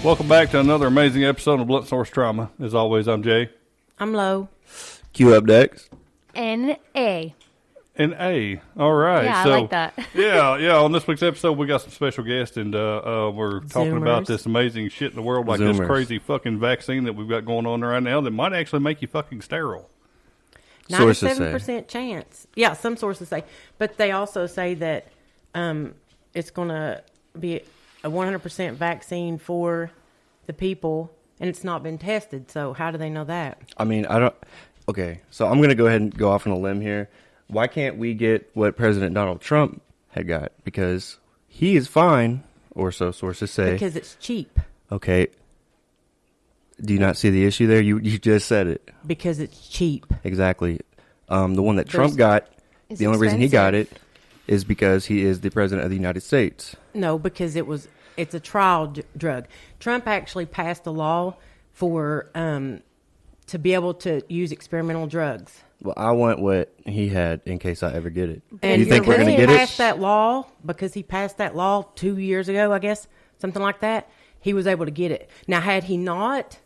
Welcome back to another amazing episode of Blunt Source Trauma. As always, I'm Jay. I'm Low. Q up Dex. N-A. And A. All right. Yeah, so, I like that. yeah. On this week's episode, we got some special guests, and we're talking about this amazing shit in the world, like this crazy fucking vaccine that we've got going on right now that might actually make you fucking sterile. 97% chance. Yeah, some sources say. But they also say that it's going to be a 100% vaccine for the people, and it's not been tested. So how do they know that? I mean, I don't... Okay, so I'm going to go ahead and go off on a limb here. Why can't we get what President Donald Trump had got? Because he is fine, or so sources say. Because it's cheap. Okay. Do you not see the issue there? You just said it. Because it's cheap. Exactly. The one that Trump got, the only reason he got it is because he is the president of the United States. No, because it's a trial drug. Trump actually passed a law for to be able to use experimental drugs. Well, I want what he had in case I ever get it. And do you think we're going to get it? He passed that law because he passed that law 2 years ago, I guess, something like that. He was able to get it. Now, had he not,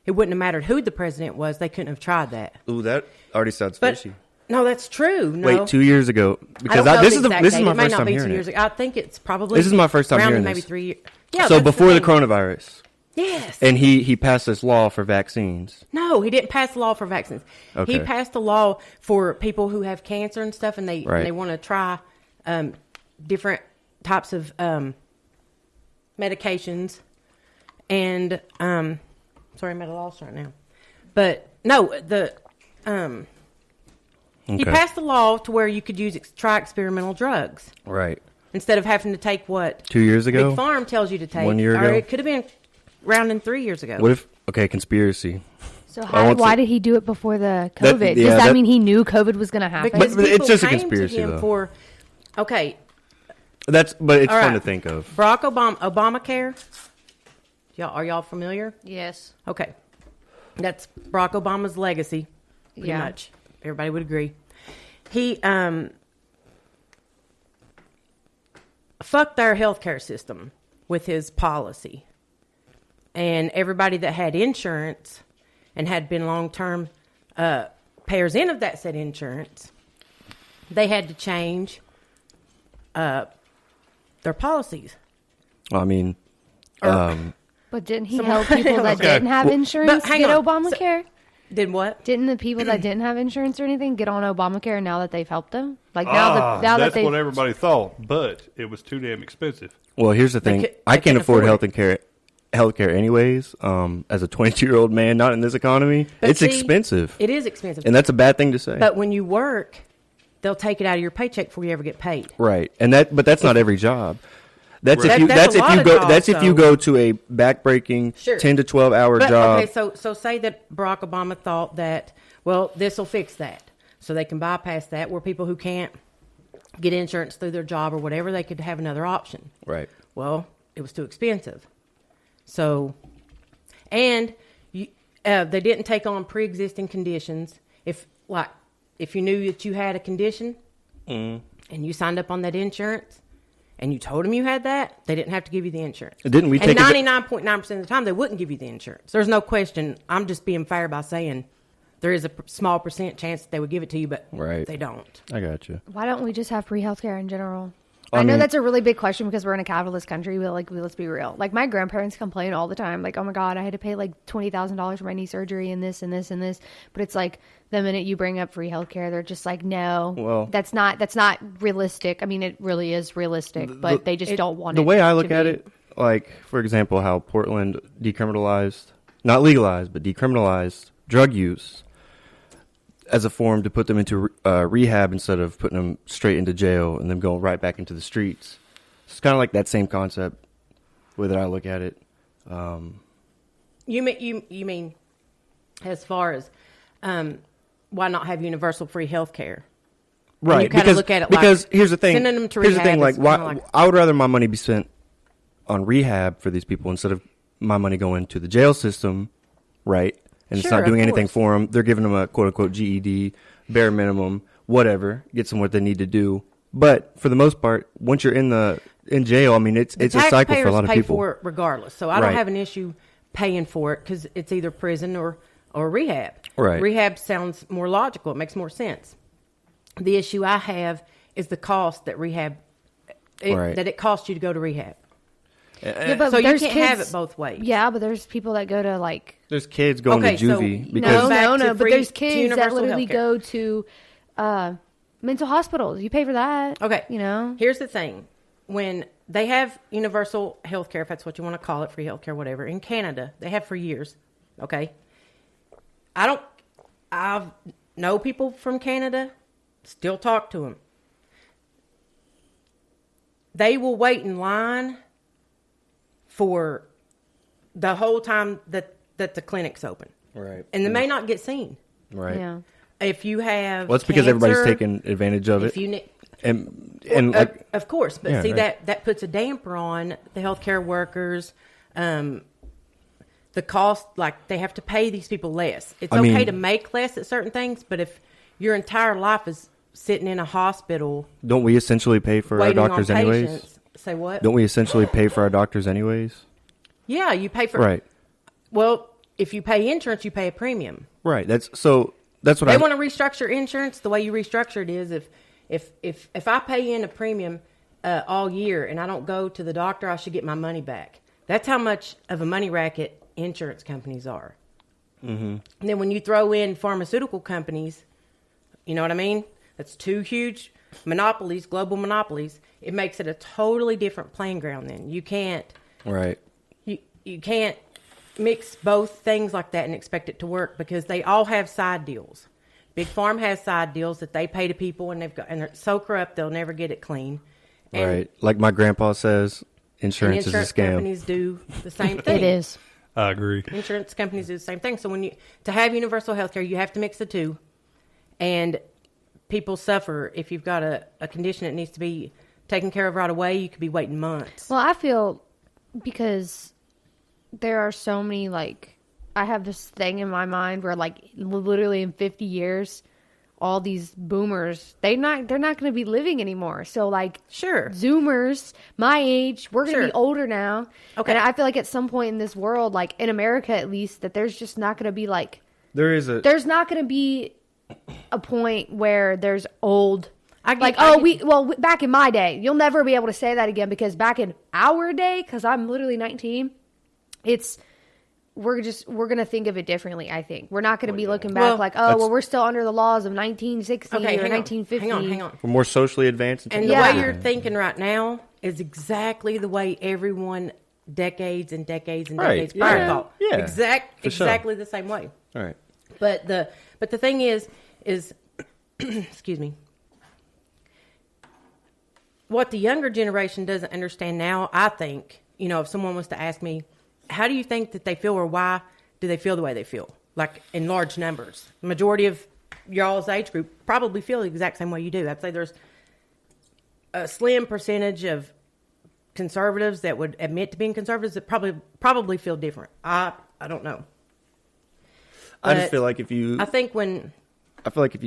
it wouldn't have mattered who the president was. They couldn't have tried that. Ooh, that already sounds But fishy. no, that's true. No. Wait, 2 years ago? Because this is my first time hearing it. I think it's probably This is my first time around hearing maybe this. 3 years. Yeah. So that's before the thing. coronavirus. Yes. And he passed this law for vaccines. No, he didn't pass the law for vaccines. Okay. He passed a law for people who have cancer and stuff, and they want to try different types of medications. And sorry, I'm at a loss right now. But no, he passed the law to where you could try experimental drugs. Right. Instead of having to take what 2 years ago? Big Farm tells you to take. 1 year or ago? it could have been around in 3 years ago. What if? Okay, conspiracy. So why did he do it before the COVID? Does that mean he knew COVID was going to happen? Because But it's just a people came conspiracy, to him though. for, okay, But it's all fun right. to think of. Barack Obamacare. Are y'all familiar? Yes. Okay, that's Barack Obama's legacy. Pretty Yeah. much, everybody would agree. He fucked our healthcare system with his policy, and everybody that had insurance and had been long-term payers in of that said insurance, they had to change their policies. I mean, But didn't he help people that didn't have insurance hang get on. Obamacare? Did what? Didn't the people that didn't have insurance or anything get on Obamacare now that they've helped them? Like That's what everybody thought, but it was too damn expensive. well, here's the thing. I can't afford healthcare anyways. As a 22-year-old man, not in this economy, But it's see, expensive. It is expensive. And that's a bad thing to say. But when you work, they'll take it out of your paycheck before you ever get paid. Right. And but that's not every job. That's Right. if you That's a lot of jobs, that's if you though. go to a backbreaking Sure. 10 to 12 hour But, job. okay, so say that Barack Obama thought that, well, this will fix that. So they can bypass that, where people who can't get insurance through their job or whatever, they could have another option. Right. Well, it was too expensive. So, and they didn't take on pre-existing conditions. If you knew that you had a condition and you signed up on that insurance and you told them you had that, they didn't have to give you the insurance. Didn't we And take 99.9% of the time, they wouldn't give you the insurance. There's no question. I'm just being fair by saying there is a small percent chance that they would give it to you, but Right. they don't. I got you. Why don't we just have free healthcare in general? I I know mean- that's a really big question because we're in a capitalist country, but let's be real. Like my grandparents complain all the time, like, oh my God, I had to pay like $20,000 for my knee surgery and this and this and this. But it's like the minute you bring up free healthcare, they're just like, no, Well- that's not realistic. I mean, it really is realistic, but they just don't want it. The way I look to at be. it, like, for example, how Portland decriminalized, not legalized, but decriminalized drug use as a form to put them into rehab instead of putting them straight into jail and then going right back into the streets. It's kind of like that same concept, the way that I look at it. You mean as far as why not have universal free health care? Right. You kinda look at it like because here's the thing. sending them to here's the thing. rehab Like, is why? kinda like- I would rather my money be spent on rehab for these people instead of my money going to the jail system, right? And it's Sure, not doing of anything course. for them. They're giving them a quote unquote GED, bare minimum, whatever, gets them what they need to do. But for the most part, once you're in the in jail. I mean, it's a cycle for a lot of people. Pay for it regardless, so I don't have an issue paying for it because it's either prison or rehab. Right. Rehab sounds more logical. It makes more sense. The issue I have is the cost that that it costs you to go to rehab. Yeah, but so you can't kids, have it both ways. Yeah, but there's people that go to like. There's kids going to juvie because no. But there's kids that literally go to mental hospitals. You pay for that. Okay. Here's the thing: when they have universal health care, if that's what you want to call it, free health care, whatever, in Canada, they have for years. Okay. I know people from Canada. Still talk to them. They will wait in line for the whole time that the clinic's open. Right. And they may not get seen. Right. Yeah. If you have Well, it's because everybody's taking advantage of it. Of course. But yeah, that puts a damper on the healthcare workers. The cost, like they have to pay these people less. It's okay to make less at certain things, but if your entire life is sitting in a hospital, don't we essentially pay for our doctors anyways? Say what? Don't we essentially pay for our doctors anyways? Yeah, you pay for right. Well, if you pay insurance, you pay a premium. Right. That's what they want to restructure insurance. The way you restructure it is if I pay in a premium all year and I don't go to the doctor, I should get my money back. That's how much of a money racket insurance companies are. Mm-hmm. And then when you throw in pharmaceutical companies, you know what I mean? That's two huge monopolies, global monopolies. It makes it a totally different playing ground. Then you can't. Right. You can't mix both things like that and expect it to work because they all have side deals. Big Farm has side deals that they pay to people and they're so corrupt they'll never get it clean. And, right. Like my grandpa says, insurance is a scam. Companies do the same thing. It is. I agree. Insurance companies do the same thing. So to have universal health care, you have to mix the two. And people suffer if you've got a condition that needs to be taken care of right away. You could be waiting months. Well, I feel because there are so many, like, I have this thing in my mind where, like, literally in 50 years, all these boomers, they're not going to be living anymore. So, like, sure, Zoomers, my age, we're going to be older now. Okay. And I feel like at some point in this world, like, in America at least, that there's just not going to be, like, there's not going to be a point where there's old, back in my day, you'll never be able to say that again because back in our day, because I'm literally 19, we're going to think of it differently, I think. We're not going to be looking back we're still under the laws of 1960 or 1950. Hang on. We're more socially advanced. And the way you're thinking right now is exactly the way everyone decades and decades and decades prior thought. Yeah. Exactly the same way. All right. But the thing is excuse me. What the younger generation doesn't understand now, I think, if someone was to ask me, how do you think that they feel or why do they feel the way they feel? Like in large numbers. The majority of y'all's age group probably feel the exact same way you do. I'd say there's a slim percentage of conservatives that would admit to being conservatives that probably feel different. I don't know. I just feel like if you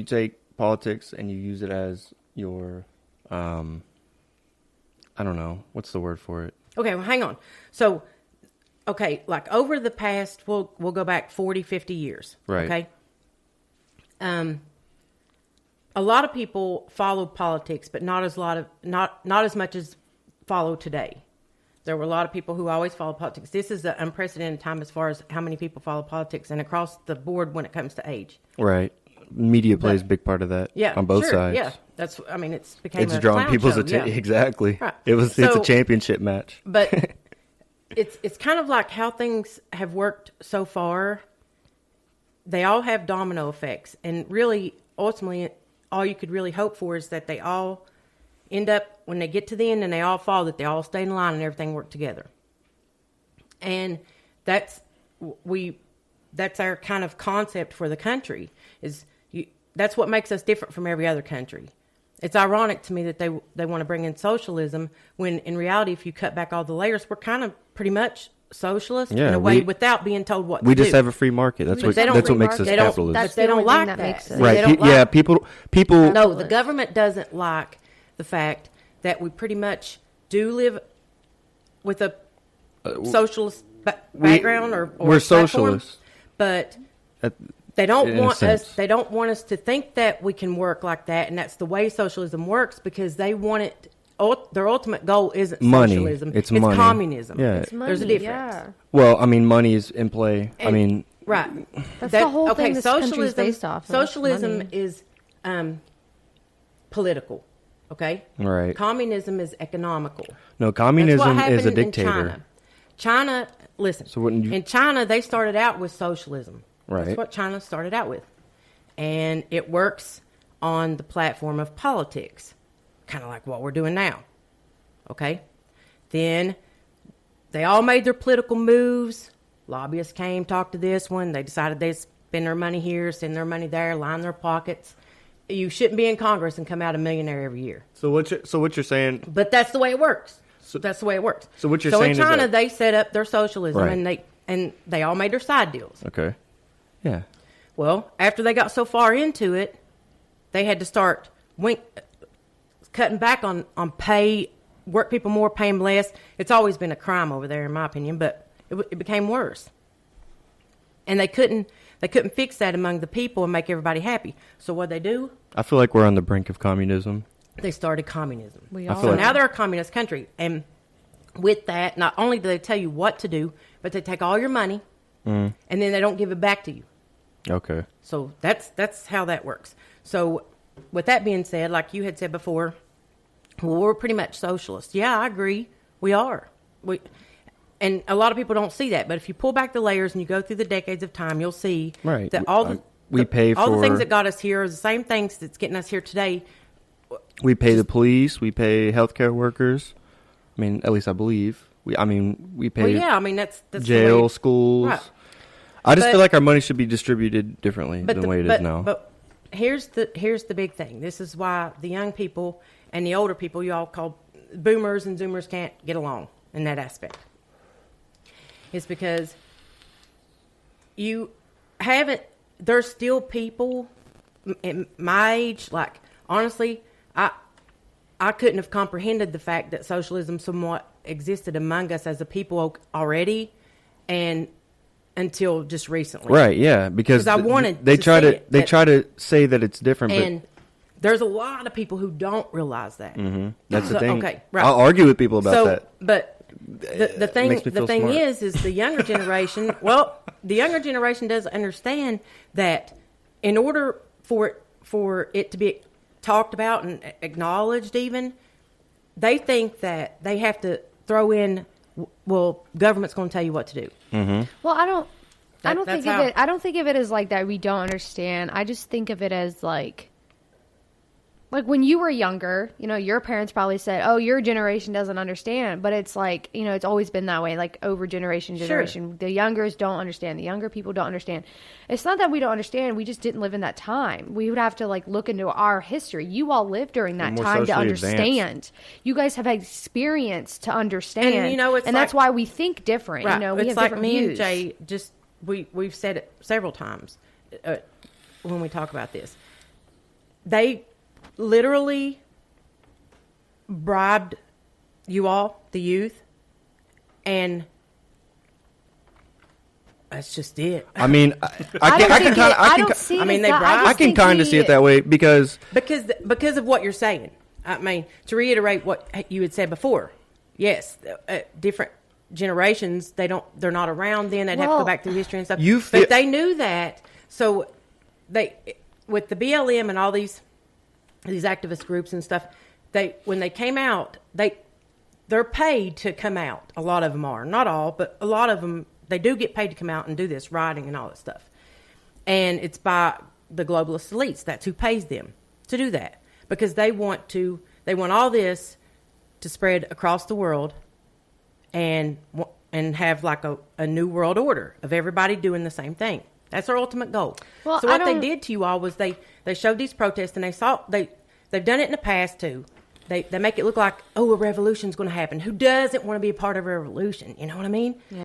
take politics and you use it as your, I don't know, what's the word for it? Okay, well, hang on. So, like over the past, we'll go back 40, 50 years. Right. Okay. A lot of people follow politics, but not as much as follow today. There were a lot of people who always followed politics. This is an unprecedented time as far as how many people follow politics and across the board when it comes to age. Right. Media plays a big part of that. Yeah, on both sides. Yeah, it's became a drawing clown people's show. attention. Yeah. Exactly. Right. It's a championship match. But it's kind of like how things have worked so far. They all have domino effects, and really, ultimately, all you could really hope for is that they all end up, when they get to the end and they all fall, that they all stay in line and everything work together. And that's our kind of concept for the country. That's what makes us different from every other country. It's ironic to me that they want to bring in socialism when in reality, if you cut back all the layers, we're kind of pretty much socialist in a way without being told what to do. We just have a free market. That's what makes us capitalist. That's they don't like that. Makes that. Right. People. No, the government doesn't like the fact that we pretty much do live with a socialist background or we're platform, socialists, but they don't want us. sense. They don't want us to think that we can work like that, and that's the way socialism works because they want it. Their ultimate goal isn't money. socialism; It's money. communism. Yeah. It's money, There's a difference. Yeah. Well, I mean, money is in play. And, right. That's the whole thing this country's based off of. Socialism Money. is political. Okay. Right. Communism is economical. No, That's what communism is a happened in dictator. China, listen. So wouldn't you- in China, they started out with socialism. Right. That's what China started out with, and it works on the platform of politics, kind of like what we're doing now. Okay. Then they all made their political moves. Lobbyists came, talked to this one. They decided they'd spend their money here, send their money there, line their pockets. You shouldn't be in Congress and come out a millionaire every year. So what you're saying? But that's the way it works. That's the way it works. So what you're saying in is China, that- they set up their socialism Right. and they all made their side deals. Okay. Yeah. Well, after they got so far into it, they had to start cutting back on pay, work people more, pay them less. It's always been a crime over there, in my opinion, but it became worse. And they couldn't fix that among the people and make everybody happy. So what they do? I feel like we're on the brink of communism. They started communism. We I all feel So like- now they're a communist country, and with that, not only do they tell you what to do, but they take all your money, and then they don't give it back to you. Okay. So that's how that works. So with that being said, like you had said before, well, we're pretty much socialists. Yeah, I agree. We are. And a lot of people don't see that, but if you pull back the layers and you go through the decades of time, you'll see Right. that all the things that got us here are the same things that's getting us here today. We pay the police. We pay healthcare workers. I mean, at least I believe. We pay Well, yeah, I mean that's the jail, way, schools. Right. I just But- feel like our money should be distributed differently than the way it is now. But here's the big thing. This is why the young people and the older people, you all call boomers and zoomers, can't get along in that aspect. It's because you haven't. There's still people in my age. Like honestly, I couldn't have comprehended the fact that socialism somewhat existed among us as a people already, and until just recently. Right, yeah, because I wanted they to try see to it, they that- try to say that it's different, And there's a lot of people who don't realize that. that's the So, thing. okay, right. I'll argue with people about So, that. but the thing makes me feel smart. is the younger generation. Well, the younger generation doesn't understand that in order for it to be talked about and acknowledged, even they think that they have to throw in. Well, government's going to tell you what to do. Well, I don't That's think how- of it. I don't think of it as like that. We don't understand. I just think of it as like when you were younger, your parents probably said, "Oh, your generation doesn't understand," but it's like it's always been that way. Like over generation. Sure. The youngers don't understand. The younger people don't understand. It's not that we don't understand. We just didn't live in that time. We would have to look into our history. You all lived during that more time to socially understand. advanced. You guys have had experience to understand, And, it's that's like- why we think different. Right. We It's have like different me views. and Jay. We've said it several times when we talk about this. They literally bribed you all, the youth, and that's just it. I mean, I don't see I mean, it they that- bribe- just I can think kind of see it that way because Because of what you're saying. I mean, to reiterate what you had said before, yes, different generations they're not around then. They'd have to Well, go back through history and stuff. you feel- but they knew that, so they with the BLM and all these activist groups and stuff. When they came out, they're paid to come out. A lot of them are, not all, but a lot of them. They do get paid to come out and do this writing and all that stuff. And it's by the globalist elites. That's who pays them to do that. Because they want all this to spread across the world and have like a new world order of everybody doing the same thing. That's our ultimate goal. Well, so what they did to you all was they showed these protests and they've done it in the past too. They make it look like, a revolution's going to happen. Who doesn't want to be a part of a revolution? You know what I mean? Yeah.